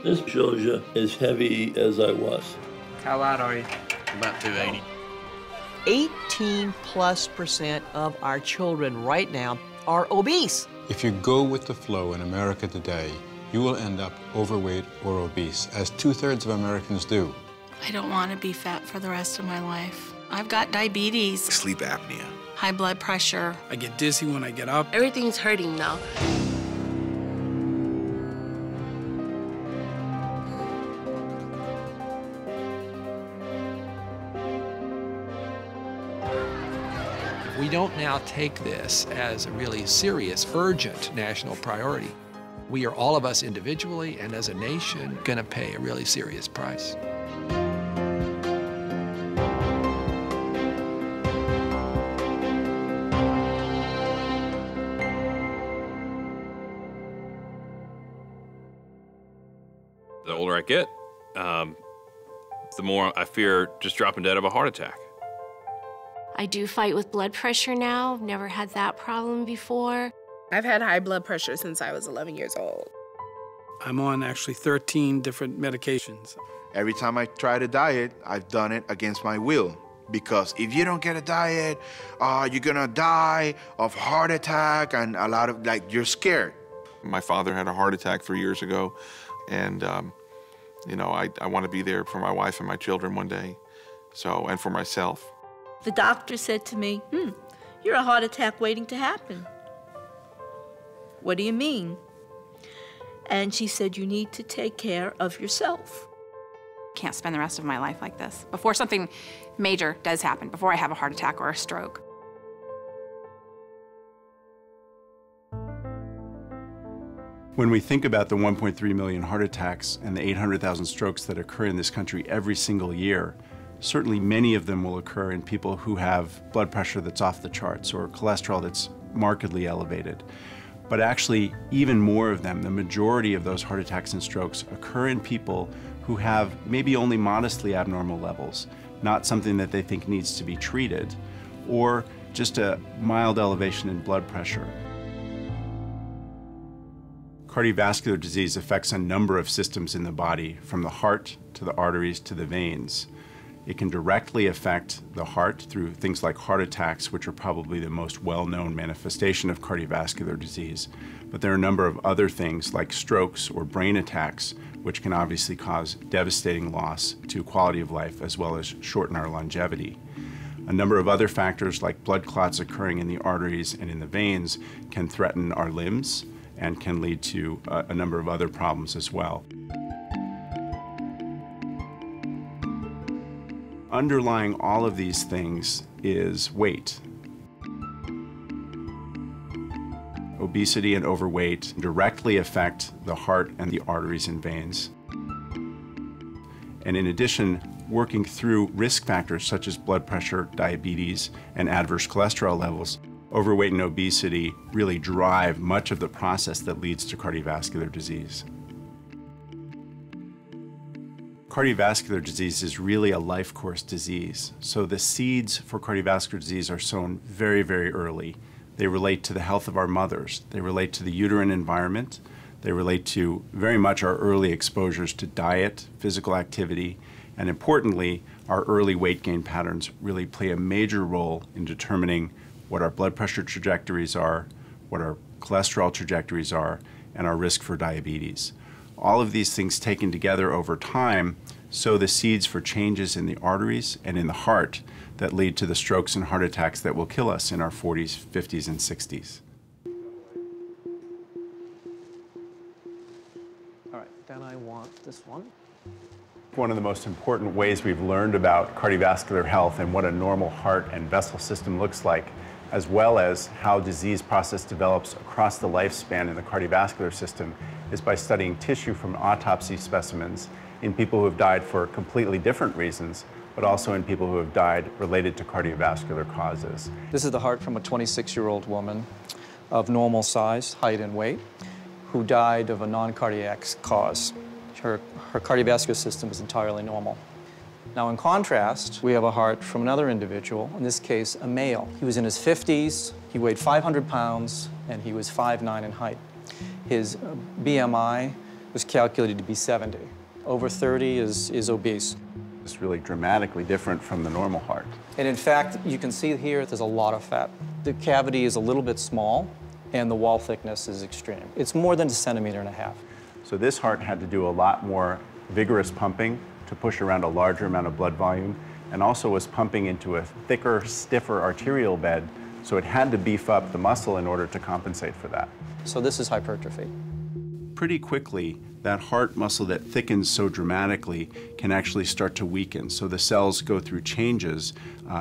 This shows you as heavy as I was. How light are you? About 280. 18+% of our children right now are obese. If you go with the flow in America today, you will end up overweight or obese, as 2/3 of Americans do. I don't want to be fat for the rest of my life. I've got diabetes. Sleep apnea. High blood pressure. I get dizzy when I get up. Everything's hurting now. We don't now take this as a really serious, urgent national priority. We are, all of us individually and as a nation, going to pay a really serious price. The older I get, the more I fear just dropping dead of a heart attack. I do fight with blood pressure now. Never had that problem before. I've had high blood pressure since I was 11 years old. I'm on actually 13 different medications. Every time I try to diet, I've done it against my will. Because if you don't get a diet, you're gonna die of heart attack and a lot of, you're scared. My father had a heart attack 3 years ago, and you know, I want to be there for my wife and my children one day, and for myself. The doctor said to me, you're a heart attack waiting to happen. What do you mean? And she said, you need to take care of yourself. Can't spend the rest of my life like this. Before something major does happen, before I have a heart attack or a stroke. When we think about the 1.3 million heart attacks and the 800,000 strokes that occur in this country every single year, certainly many of them will occur in people who have blood pressure that's off the charts or cholesterol that's markedly elevated. But actually, even more of them, the majority of those heart attacks and strokes occur in people who have maybe only modestly abnormal levels, not something that they think needs to be treated, or just a mild elevation in blood pressure. Cardiovascular disease affects a number of systems in the body, from the heart to the arteries to the veins. It can directly affect the heart through things like heart attacks, which are probably the most well-known manifestation of cardiovascular disease. But there are a number of other things like strokes or brain attacks, which can obviously cause devastating loss to quality of life as well as shorten our longevity. A number of other factors like blood clots occurring in the arteries and in the veins can threaten our limbs and can lead to a number of other problems as well. Underlying all of these things is weight. Obesity and overweight directly affect the heart and the arteries and veins. And in addition, working through risk factors such as blood pressure, diabetes, and adverse cholesterol levels, overweight and obesity really drive much of the process that leads to cardiovascular disease. Cardiovascular disease is really a life course disease. So the seeds for cardiovascular disease are sown very, very early. They relate to the health of our mothers. They relate to the uterine environment. They relate to very much our early exposures to diet, physical activity, and importantly, our early weight gain patterns really play a major role in determining what our blood pressure trajectories are, what our cholesterol trajectories are, and our risk for diabetes. All of these things taken together over time sow the seeds for changes in the arteries and in the heart that lead to the strokes and heart attacks that will kill us in our 40s, 50s, and 60s. All right, then I want this one. One of the most important ways we've learned about cardiovascular health and what a normal heart and vessel system looks like, as well as how disease process develops across the lifespan in the cardiovascular system, is by studying tissue from autopsy specimens in people who have died for completely different reasons, but also in people who have died related to cardiovascular causes. This is the heart from a 26-year-old woman. of normal size, height, and weight, who died of a non-cardiac cause. Her cardiovascular system was entirely normal. Now, in contrast, we have a heart from another individual, in this case, a male. He was in his 50s, he weighed 500 pounds, and he was 5'9" in height. His BMI was calculated to be 70. Over 30 is obese. It's really dramatically different from the normal heart. And in fact, you can see here there's a lot of fat. The cavity is a little bit small, and the wall thickness is extreme. It's more than 1.5 centimeters. So this heart had to do a lot more vigorous pumping to push around a larger amount of blood volume, and also was pumping into a thicker, stiffer arterial bed, so it had to beef up the muscle in order to compensate for that. So this is hypertrophy. Pretty quickly, that heart muscle that thickens so dramatically can actually start to weaken. So the cells go through changes.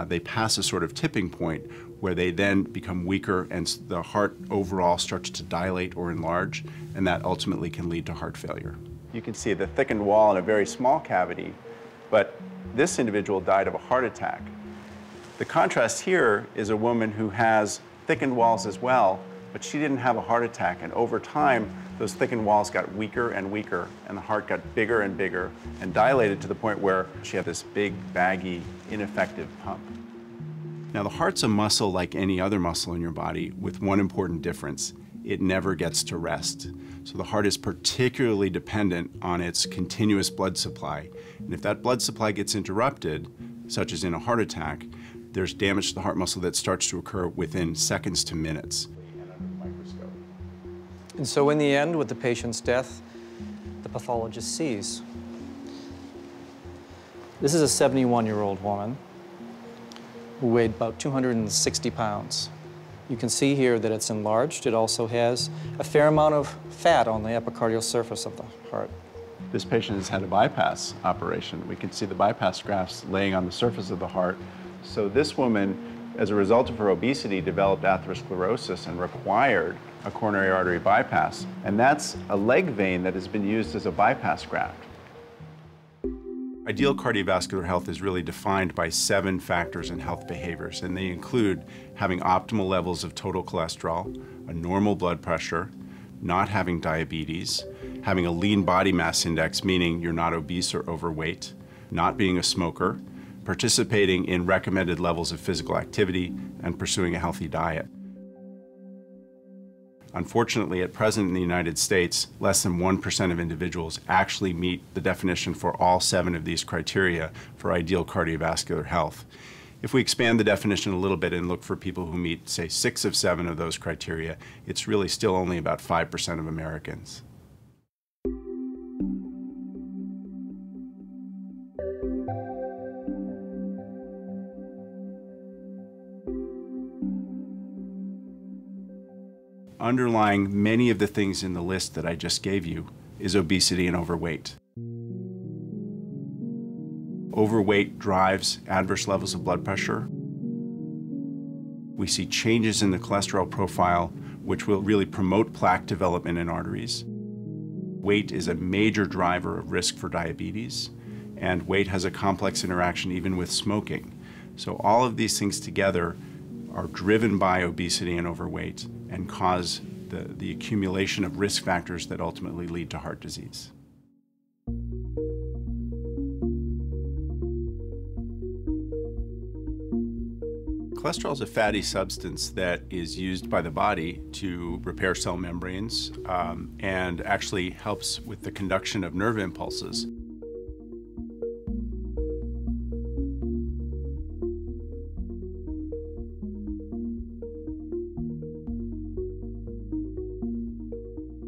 They pass a sort of tipping point where they then become weaker and the heart overall starts to dilate or enlarge, and that ultimately can lead to heart failure. You can see the thickened wall in a very small cavity, but this individual died of a heart attack. The contrast here is a woman who has thickened walls as well, but she didn't have a heart attack, and over time, those thickened walls got weaker and weaker, and the heart got bigger and bigger, and dilated to the point where she had this big, baggy, ineffective pump. Now, the heart's a muscle like any other muscle in your body, with one important difference: it never gets to rest. So the heart is particularly dependent on its continuous blood supply. And if that blood supply gets interrupted, such as in a heart attack, there's damage to the heart muscle that starts to occur within seconds to minutes. And so in the end, with the patient's death, the pathologist sees. This is a 71-year-old woman who weighed about 260 pounds. You can see here that it's enlarged. It also has a fair amount of fat on the epicardial surface of the heart. This patient has had a bypass operation. We can see the bypass grafts laying on the surface of the heart. So this woman, as a result of her obesity, developed atherosclerosis and required a coronary artery bypass. And that's a leg vein that has been used as a bypass graft. Ideal cardiovascular health is really defined by 7 factors in health behaviors, and they include having optimal levels of total cholesterol, a normal blood pressure, not having diabetes, having a lean body mass index, meaning you're not obese or overweight, not being a smoker, participating in recommended levels of physical activity, and pursuing a healthy diet. Unfortunately, at present in the United States, less than 1% of individuals actually meet the definition for all 7 of these criteria for ideal cardiovascular health. If we expand the definition a little bit and look for people who meet, say, 6 of 7 of those criteria, it's really still only about 5% of Americans. Underlying many of the things in the list that I just gave you is obesity and overweight. Overweight drives adverse levels of blood pressure. We see changes in the cholesterol profile, which will really promote plaque development in arteries. Weight is a major driver of risk for diabetes, and weight has a complex interaction even with smoking. So all of these things together are driven by obesity and overweight and cause the accumulation of risk factors that ultimately lead to heart disease. Cholesterol is a fatty substance that is used by the body to repair cell membranes and actually helps with the conduction of nerve impulses.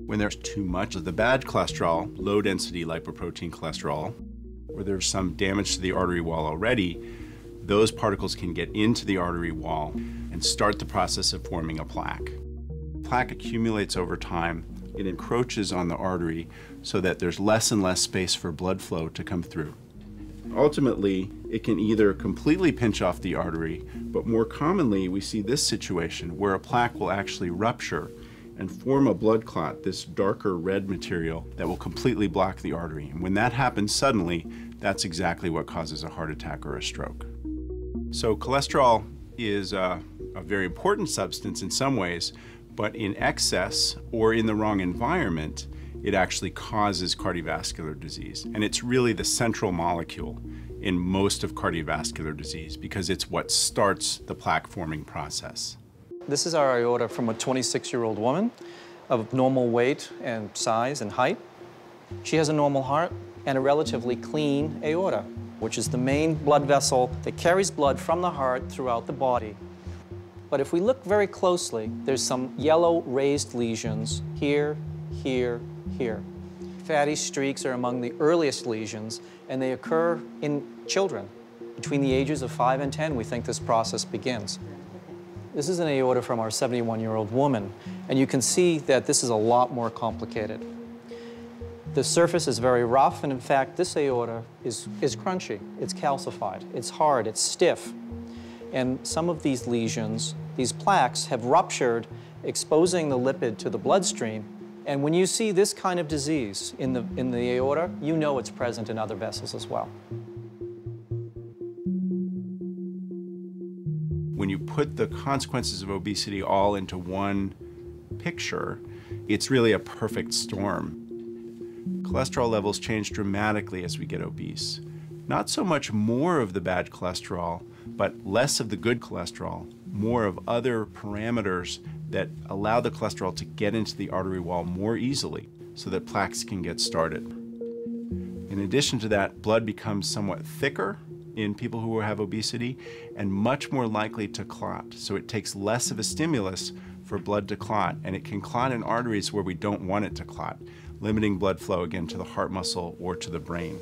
When there's too much of the bad cholesterol, low-density lipoprotein cholesterol, where there's some damage to the artery wall already, those particles can get into the artery wall and start the process of forming a plaque. Plaque accumulates over time. It encroaches on the artery so that there's less and less space for blood flow to come through. Ultimately, it can either completely pinch off the artery, but more commonly we see this situation where a plaque will actually rupture and form a blood clot, this darker red material that will completely block the artery. And when that happens suddenly, that's exactly what causes a heart attack or a stroke. So cholesterol is a very important substance in some ways, But in excess or in the wrong environment, it actually causes cardiovascular disease. And it's really the central molecule in most of cardiovascular disease because it's what starts the plaque-forming process. This is our aorta from a 26-year-old woman of normal weight and size and height. She has a normal heart and a relatively clean aorta, which is the main blood vessel that carries blood from the heart throughout the body. But if we look very closely, there's some yellow raised lesions here, here, here. Fatty streaks are among the earliest lesions, and they occur in children. Between the ages of 5 and 10, we think this process begins. This is an aorta from our 71-year-old woman, and you can see that this is a lot more complicated. The surface is very rough, and in fact, this aorta is crunchy. It's calcified, it's hard, it's stiff. And some of these lesions, these plaques, have ruptured, exposing the lipid to the bloodstream. And when you see this kind of disease in the aorta, you know it's present in other vessels as well. When you put the consequences of obesity all into one picture, it's really a perfect storm. Cholesterol levels change dramatically as we get obese. Not so much more of the bad cholesterol, but less of the good cholesterol, more of other parameters that allow the cholesterol to get into the artery wall more easily so that plaques can get started. In addition to that, blood becomes somewhat thicker in people who have obesity and much more likely to clot. So it takes less of a stimulus for blood to clot, and it can clot in arteries where we don't want it to clot, limiting blood flow again to the heart muscle or to the brain.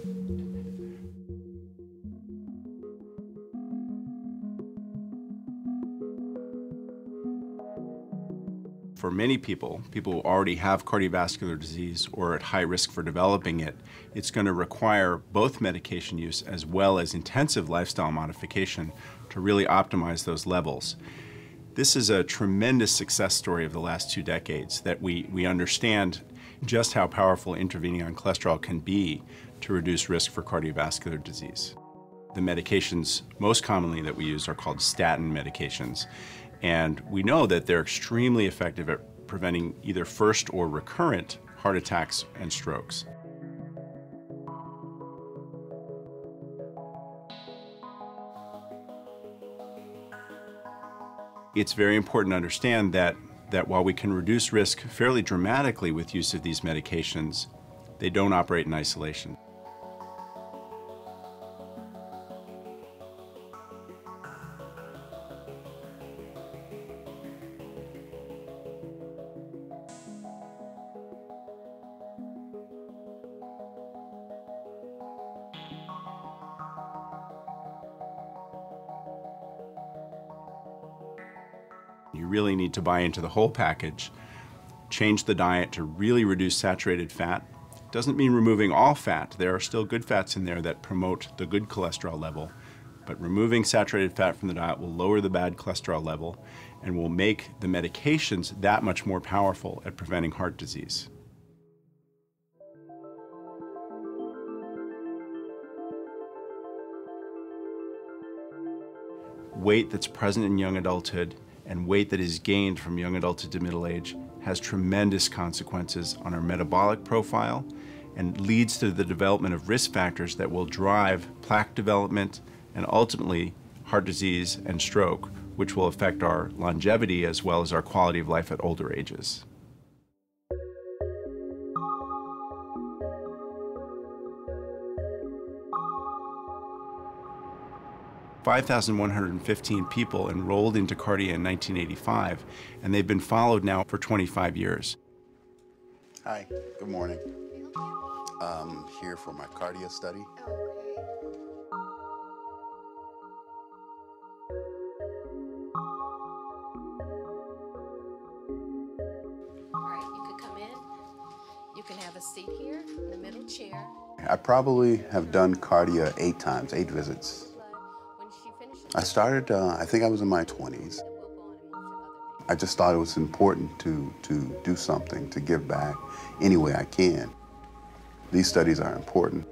For many people who already have cardiovascular disease or are at high risk for developing it, it's going to require both medication use as well as intensive lifestyle modification to really optimize those levels. This is a tremendous success story of the last 2 decades, that we understand just how powerful intervening on cholesterol can be to reduce risk for cardiovascular disease. The medications most commonly that we use are called statin medications. And we know that they're extremely effective at preventing either first or recurrent heart attacks and strokes. It's very important to understand that while we can reduce risk fairly dramatically with use of these medications, they don't operate in isolation. You really need to buy into the whole package, change the diet to really reduce saturated fat. Doesn't mean removing all fat. There are still good fats in there that promote the good cholesterol level, but removing saturated fat from the diet will lower the bad cholesterol level and will make the medications that much more powerful at preventing heart disease. Weight that's present in young adulthood and weight that is gained from young adulthood to middle age has tremendous consequences on our metabolic profile and leads to the development of risk factors that will drive plaque development and ultimately heart disease and stroke, which will affect our longevity as well as our quality of life at older ages. (5,115) people enrolled into Cardia in 1985, and they've been followed now for 25 years. Hi, good morning. Here for my Cardia study. All right, you could come in. You can have a seat here in the middle chair. I probably have done Cardia 8 times, 8 visits. I started, I think I was in my 20s. I just thought it was important to do something, to give back any way I can. These studies are important.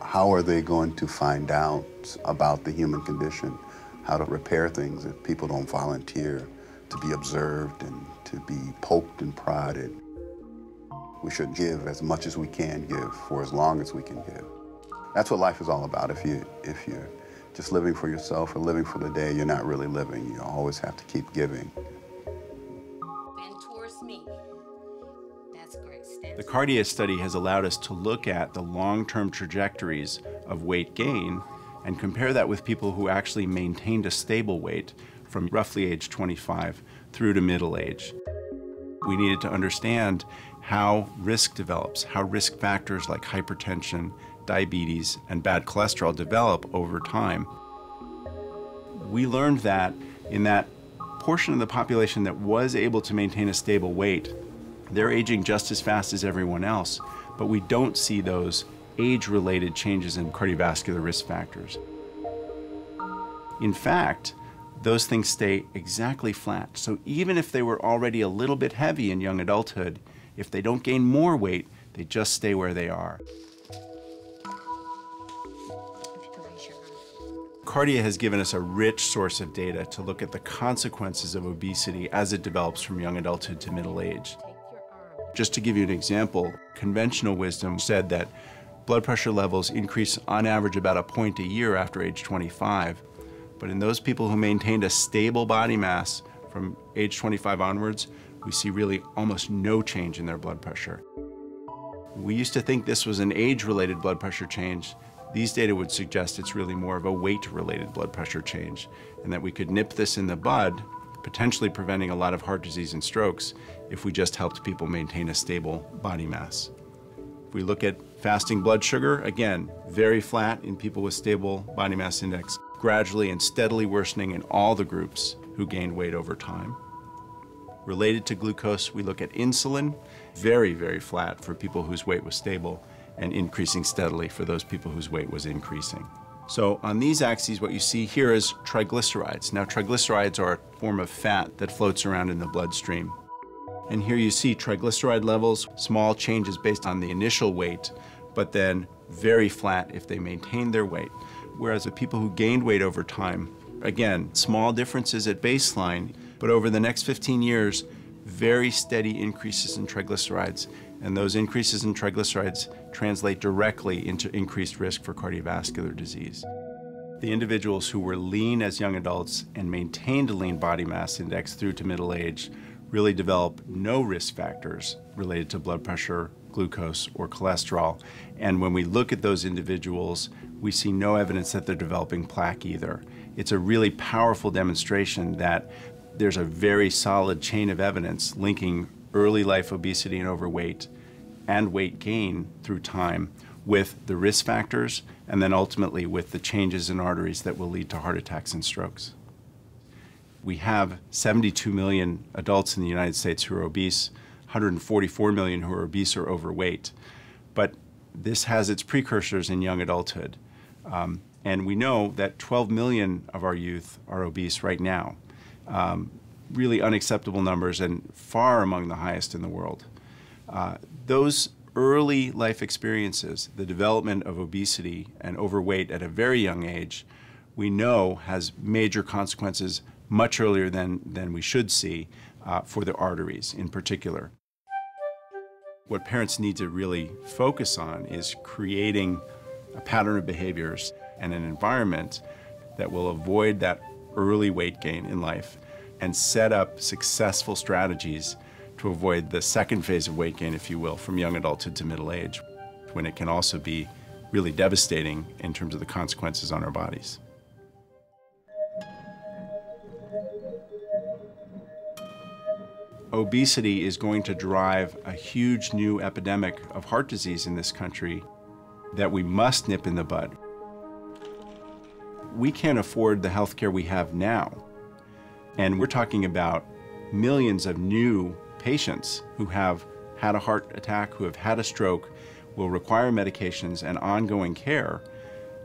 How are they going to find out about the human condition, how to repair things if people don't volunteer to be observed and to be poked and prodded. We should give as much as we can give for as long as we can give. That's what life is all about. If you're just living for yourself or living for the day, you're not really living. You always have to keep giving. Bend towards me. That's great. Stand. The CARDIA study has allowed us to look at the long-term trajectories of weight gain and compare that with people who actually maintained a stable weight from roughly age 25 through to middle age. We needed to understand how risk develops, how risk factors like hypertension, diabetes, and bad cholesterol develop over time. We learned that in that portion of the population that was able to maintain a stable weight, they're aging just as fast as everyone else, but we don't see those age-related changes in cardiovascular risk factors. In fact, those things stay exactly flat. So even if they were already a little bit heavy in young adulthood, if they don't gain more weight, they just stay where they are. CARDIA has given us a rich source of data to look at the consequences of obesity as it develops from young adulthood to middle age. Just to give you an example, conventional wisdom said that blood pressure levels increase on average about a point a year after age 25. But in those people who maintained a stable body mass from age 25 onwards, we see really almost no change in their blood pressure. We used to think this was an age-related blood pressure change. These data would suggest it's really more of a weight-related blood pressure change, and that we could nip this in the bud, potentially preventing a lot of heart disease and strokes if we just helped people maintain a stable body mass. If we look at fasting blood sugar, again, very flat in people with stable body mass index, gradually and steadily worsening in all the groups who gained weight over time. Related to glucose, we look at insulin, very, very flat for people whose weight was stable, and increasing steadily for those people whose weight was increasing. So on these axes, what you see here is triglycerides. Now, triglycerides are a form of fat that floats around in the bloodstream. And here you see triglyceride levels, small changes based on the initial weight, but then very flat if they maintain their weight. Whereas the people who gained weight over time, again, small differences at baseline, but over the next 15 years, very steady increases in triglycerides. And those increases in triglycerides translate directly into increased risk for cardiovascular disease. The individuals who were lean as young adults and maintained a lean body mass index through to middle age really develop no risk factors related to blood pressure, glucose, or cholesterol. And when we look at those individuals, we see no evidence that they're developing plaque either. It's a really powerful demonstration that there's a very solid chain of evidence linking early life obesity and overweight and weight gain through time with the risk factors and then ultimately with the changes in arteries that will lead to heart attacks and strokes. We have 72 million adults in the United States who are obese, 144 million who are obese or overweight. But this has its precursors in young adulthood. And we know that 12 million of our youth are obese right now. Really unacceptable numbers and far among the highest in the world. Those early life experiences, the development of obesity and overweight at a very young age, we know has major consequences much earlier than we should see for the arteries in particular. What parents need to really focus on is creating a pattern of behaviors and an environment that will avoid that early weight gain in life and set up successful strategies to avoid the second phase of weight gain, if you will, from young adulthood to middle age, when it can also be really devastating in terms of the consequences on our bodies. Obesity is going to drive a huge new epidemic of heart disease in this country that we must nip in the bud. We can't afford the health care we have now. And we're talking about millions of new patients who have had a heart attack, who have had a stroke, will require medications and ongoing care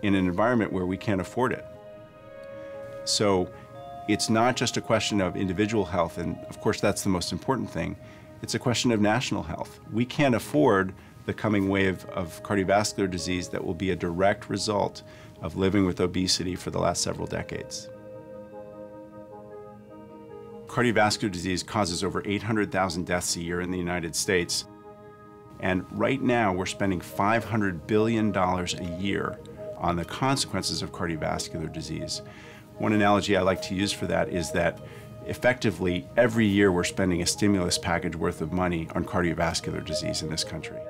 in an environment where we can't afford it. So it's not just a question of individual health, and of course that's the most important thing. It's a question of national health. We can't afford the coming wave of cardiovascular disease that will be a direct result of living with obesity for the last several decades. Cardiovascular disease causes over 800,000 deaths a year in the United States. And right now, we're spending $500 billion a year on the consequences of cardiovascular disease. One analogy I like to use for that is that effectively, every year we're spending a stimulus package worth of money on cardiovascular disease in this country.